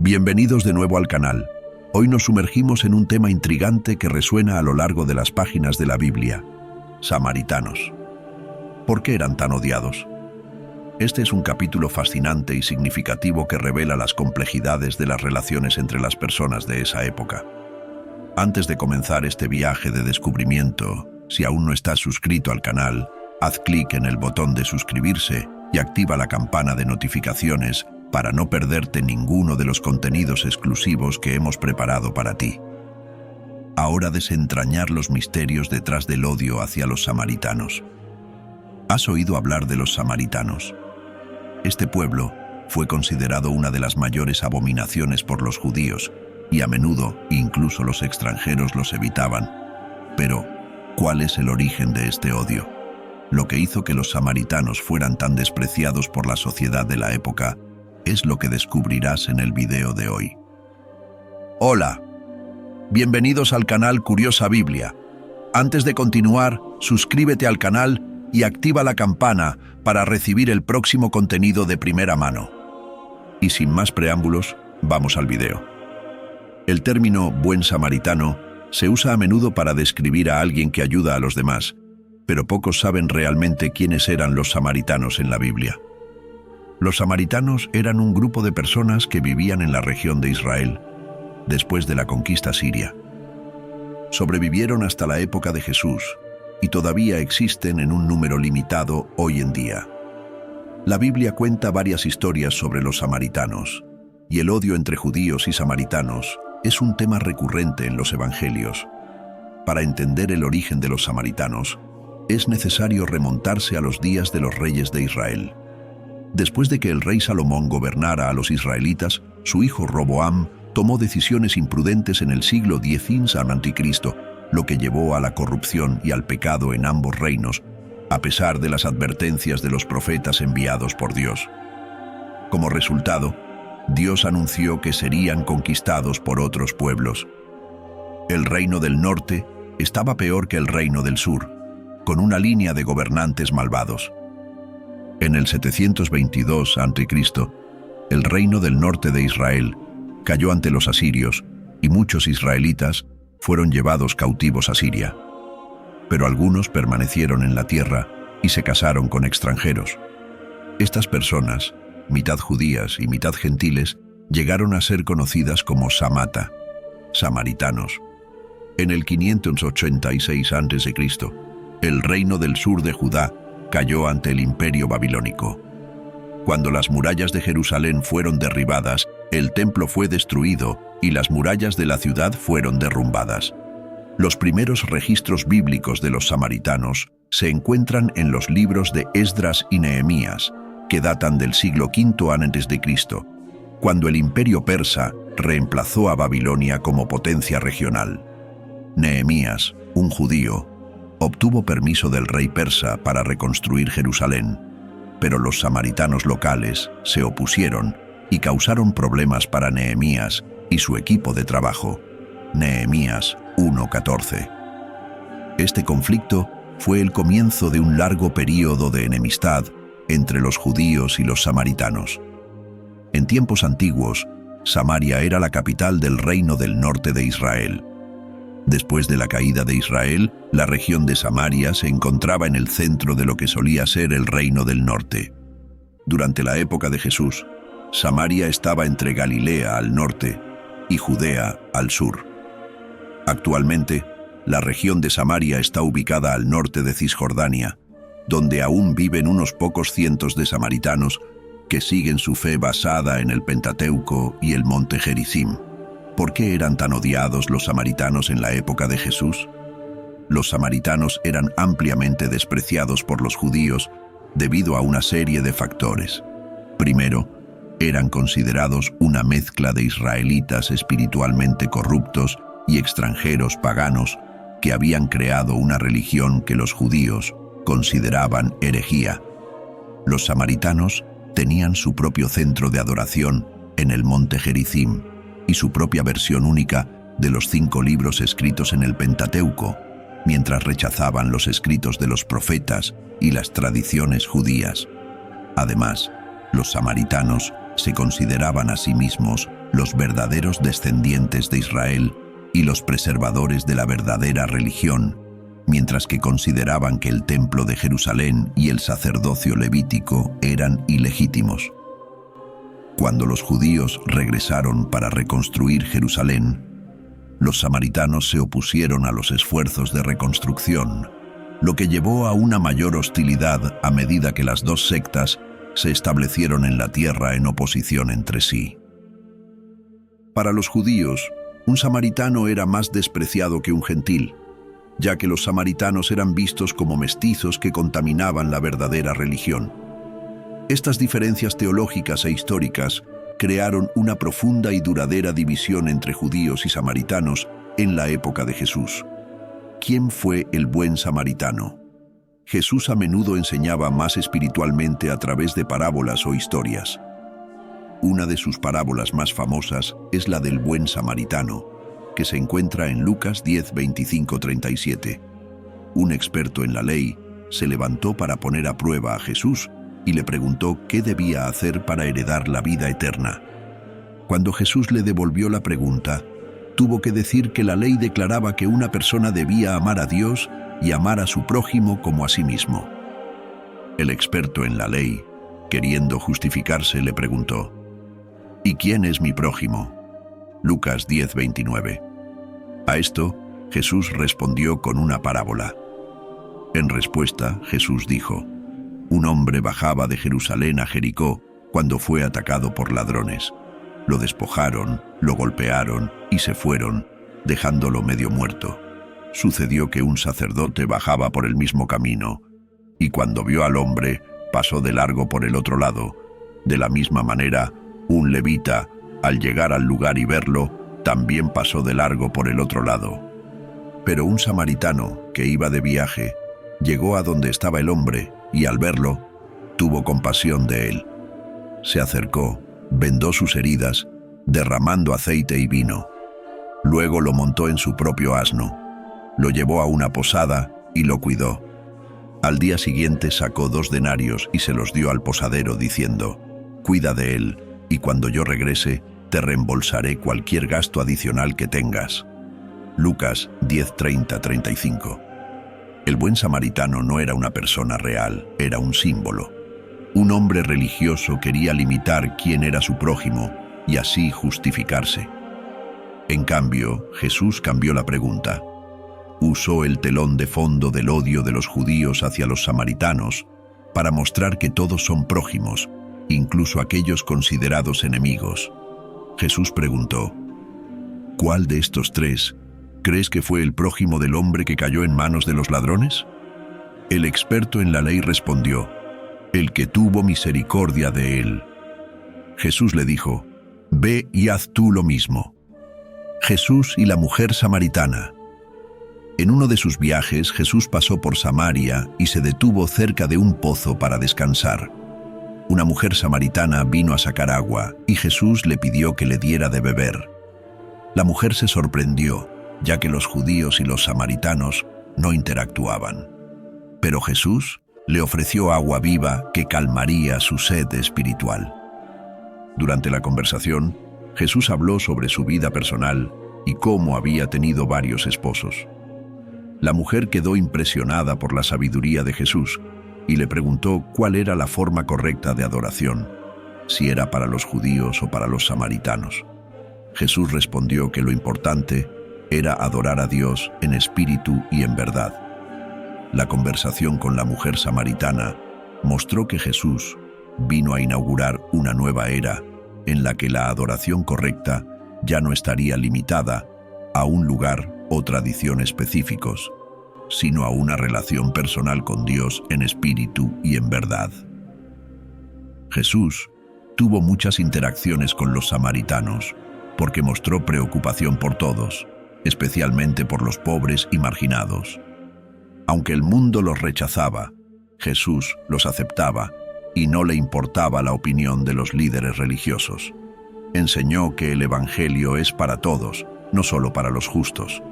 Bienvenidos de nuevo al canal. Hoy nos sumergimos en un tema intrigante que resuena a lo largo de las páginas de la Biblia: samaritanos. ¿Por qué eran tan odiados? Este es un capítulo fascinante y significativo que revela las complejidades de las relaciones entre las personas de esa época. Antes de comenzar este viaje de descubrimiento, si aún no estás suscrito al canal, haz clic en el botón de suscribirse y activa la campana de notificaciones para no perderte ninguno de los contenidos exclusivos que hemos preparado para ti. Ahora desentrañar los misterios detrás del odio hacia los samaritanos. ¿Has oído hablar de los samaritanos? Este pueblo fue considerado una de las mayores abominaciones por los judíos, y a menudo incluso los extranjeros los evitaban. Pero, ¿cuál es el origen de este odio? Lo que hizo que los samaritanos fueran tan despreciados por la sociedad de la época es lo que descubrirás en el video de hoy. Hola, bienvenidos al canal Curiosa Biblia. Antes de continuar, suscríbete al canal y activa la campana para recibir el próximo contenido de primera mano. Y sin más preámbulos, vamos al video. El término buen samaritano se usa a menudo para describir a alguien que ayuda a los demás, pero pocos saben realmente quiénes eran los samaritanos en la Biblia. Los samaritanos eran un grupo de personas que vivían en la región de Israel, después de la conquista siria. Sobrevivieron hasta la época de Jesús y todavía existen en un número limitado hoy en día. La Biblia cuenta varias historias sobre los samaritanos, y el odio entre judíos y samaritanos es un tema recurrente en los evangelios. Para entender el origen de los samaritanos, es necesario remontarse a los días de los reyes de Israel. Después de que el rey Salomón gobernara a los israelitas, su hijo Roboam tomó decisiones imprudentes en el siglo X a.C., lo que llevó a la corrupción y al pecado en ambos reinos, a pesar de las advertencias de los profetas enviados por Dios. Como resultado, Dios anunció que serían conquistados por otros pueblos. El reino del norte estaba peor que el reino del sur, con una línea de gobernantes malvados. En el 722 a.C., el reino del norte de Israel cayó ante los asirios y muchos israelitas fueron llevados cautivos a Siria. Pero algunos permanecieron en la tierra y se casaron con extranjeros. Estas personas, mitad judías y mitad gentiles, llegaron a ser conocidas como samata, samaritanos. En el 586 a.C., el reino del sur de Judá cayó ante el imperio babilónico. Cuando las murallas de Jerusalén fueron derribadas, el templo fue destruido y las murallas de la ciudad fueron derrumbadas. Los primeros registros bíblicos de los samaritanos se encuentran en los libros de Esdras y Nehemías, que datan del siglo V a.C., cuando el imperio persa reemplazó a Babilonia como potencia regional. Nehemías, un judío, obtuvo permiso del rey persa para reconstruir Jerusalén, pero los samaritanos locales se opusieron y causaron problemas para Nehemías y su equipo de trabajo. Nehemías 1:14. Este conflicto fue el comienzo de un largo período de enemistad entre los judíos y los samaritanos. En tiempos antiguos, Samaria era la capital del reino del norte de Israel. Después de la caída de Israel, la región de Samaria se encontraba en el centro de lo que solía ser el reino del norte. Durante la época de Jesús, Samaria estaba entre Galilea al norte y Judea al sur. Actualmente, la región de Samaria está ubicada al norte de Cisjordania, donde aún viven unos pocos cientos de samaritanos que siguen su fe basada en el Pentateuco y el monte Gerizim. ¿Por qué eran tan odiados los samaritanos en la época de Jesús? Los samaritanos eran ampliamente despreciados por los judíos debido a una serie de factores. Primero, eran considerados una mezcla de israelitas espiritualmente corruptos y extranjeros paganos que habían creado una religión que los judíos consideraban herejía. Los samaritanos tenían su propio centro de adoración en el monte Gerizim y su propia versión única de los 5 libros escritos en el Pentateuco, mientras rechazaban los escritos de los profetas y las tradiciones judías. Además, los samaritanos se consideraban a sí mismos los verdaderos descendientes de Israel y los preservadores de la verdadera religión, mientras que consideraban que el templo de Jerusalén y el sacerdocio levítico eran ilegítimos. Cuando los judíos regresaron para reconstruir Jerusalén, los samaritanos se opusieron a los esfuerzos de reconstrucción, lo que llevó a una mayor hostilidad a medida que las dos sectas se establecieron en la tierra en oposición entre sí. Para los judíos, un samaritano era más despreciado que un gentil, ya que los samaritanos eran vistos como mestizos que contaminaban la verdadera religión. Estas diferencias teológicas e históricas crearon una profunda y duradera división entre judíos y samaritanos en la época de Jesús. ¿Quién fue el buen samaritano? Jesús a menudo enseñaba más espiritualmente a través de parábolas o historias. Una de sus parábolas más famosas es la del buen samaritano, que se encuentra en Lucas 10, 25-37. Un experto en la ley se levantó para poner a prueba a Jesús y le preguntó qué debía hacer para heredar la vida eterna. Cuando Jesús le devolvió la pregunta, tuvo que decir que la ley declaraba que una persona debía amar a Dios y amar a su prójimo como a sí mismo. El experto en la ley, queriendo justificarse, le preguntó, ¿y quién es mi prójimo? Lucas 10, 29. A esto, Jesús respondió con una parábola. En respuesta, Jesús dijo, un hombre bajaba de Jerusalén a Jericó cuando fue atacado por ladrones. Lo despojaron, lo golpearon y se fueron, dejándolo medio muerto. Sucedió que un sacerdote bajaba por el mismo camino, y cuando vio al hombre, pasó de largo por el otro lado. De la misma manera, un levita, al llegar al lugar y verlo, también pasó de largo por el otro lado. Pero un samaritano, que iba de viaje, llegó a donde estaba el hombre, y al verlo, tuvo compasión de él. Se acercó, vendó sus heridas, derramando aceite y vino. Luego lo montó en su propio asno, lo llevó a una posada y lo cuidó. Al día siguiente sacó 2 denarios y se los dio al posadero, diciendo, «Cuida de él, y cuando yo regrese, te reembolsaré cualquier gasto adicional que tengas». Lucas 10:30-35. El buen samaritano no era una persona real, era un símbolo. Un hombre religioso quería limitar quién era su prójimo y así justificarse. En cambio, Jesús cambió la pregunta. Usó el telón de fondo del odio de los judíos hacia los samaritanos para mostrar que todos son prójimos, incluso aquellos considerados enemigos. Jesús preguntó, ¿cuál de estos 3 crees que fue el prójimo del hombre que cayó en manos de los ladrones? El experto en la ley respondió, el que tuvo misericordia de él. Jesús le dijo, ve y haz tú lo mismo. Jesús y la mujer samaritana. En uno de sus viajes, Jesús pasó por Samaria y se detuvo cerca de un pozo para descansar. Una mujer samaritana vino a sacar agua y Jesús le pidió que le diera de beber. La mujer se sorprendió, ya que los judíos y los samaritanos no interactuaban. Pero Jesús le ofreció agua viva que calmaría su sed espiritual. Durante la conversación, Jesús habló sobre su vida personal y cómo había tenido varios esposos. La mujer quedó impresionada por la sabiduría de Jesús y le preguntó cuál era la forma correcta de adoración, si era para los judíos o para los samaritanos. Jesús respondió que lo importante era adorar a Dios en espíritu y en verdad. La conversación con la mujer samaritana mostró que Jesús vino a inaugurar una nueva era en la que la adoración correcta ya no estaría limitada a un lugar o tradición específicos, sino a una relación personal con Dios en espíritu y en verdad. Jesús tuvo muchas interacciones con los samaritanos porque mostró preocupación por todos, especialmente por los pobres y marginados. Aunque el mundo los rechazaba, Jesús los aceptaba y no le importaba la opinión de los líderes religiosos. Enseñó que el Evangelio es para todos, no solo para los justos,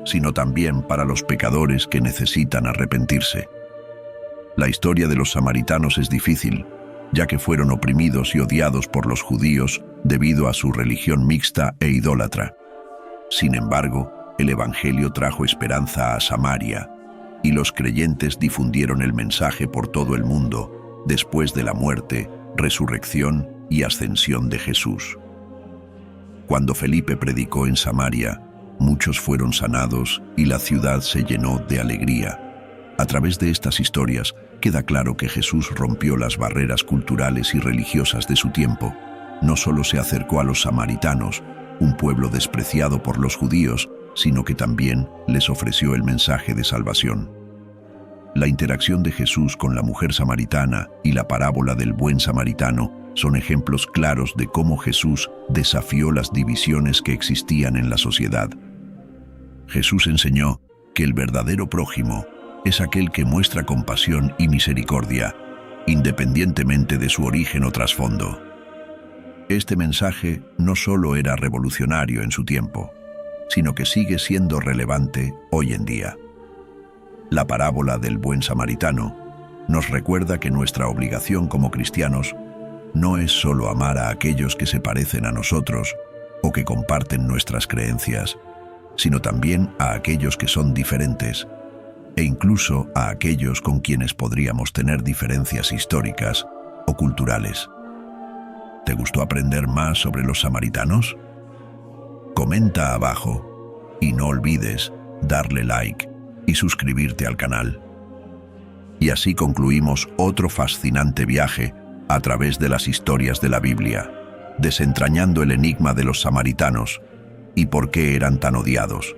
sino también para los pecadores que necesitan arrepentirse. La historia de los samaritanos es difícil, ya que fueron oprimidos y odiados por los judíos debido a su religión mixta e idólatra. Sin embargo, el Evangelio trajo esperanza a Samaria, y los creyentes difundieron el mensaje por todo el mundo después de la muerte, resurrección y ascensión de Jesús. Cuando Felipe predicó en Samaria, muchos fueron sanados y la ciudad se llenó de alegría. A través de estas historias queda claro que Jesús rompió las barreras culturales y religiosas de su tiempo. No solo se acercó a los samaritanos, un pueblo despreciado por los judíos, sino que también les ofreció el mensaje de salvación. La interacción de Jesús con la mujer samaritana y la parábola del buen samaritano son ejemplos claros de cómo Jesús desafió las divisiones que existían en la sociedad. Jesús enseñó que el verdadero prójimo es aquel que muestra compasión y misericordia, independientemente de su origen o trasfondo. Este mensaje no solo era revolucionario en su tiempo, sino que sigue siendo relevante hoy en día. La parábola del buen samaritano nos recuerda que nuestra obligación como cristianos no es solo amar a aquellos que se parecen a nosotros o que comparten nuestras creencias, sino también a aquellos que son diferentes, e incluso a aquellos con quienes podríamos tener diferencias históricas o culturales. ¿Te gustó aprender más sobre los samaritanos? Comenta abajo y no olvides darle like y suscribirte al canal. Y así concluimos otro fascinante viaje a través de las historias de la Biblia, desentrañando el enigma de los samaritanos y por qué eran tan odiados.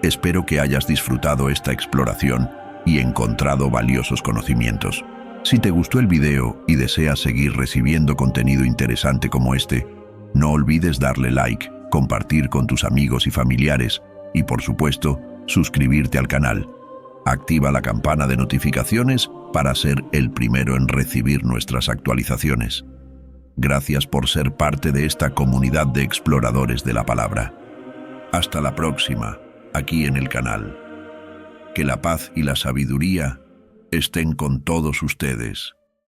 Espero que hayas disfrutado esta exploración y encontrado valiosos conocimientos. Si te gustó el video y deseas seguir recibiendo contenido interesante como este, no olvides darle like, compartir con tus amigos y familiares y, por supuesto, suscribirte al canal. Activa la campana de notificaciones para ser el primero en recibir nuestras actualizaciones. Gracias por ser parte de esta comunidad de exploradores de la palabra. Hasta la próxima, aquí en el canal. Que la paz y la sabiduría estén con todos ustedes.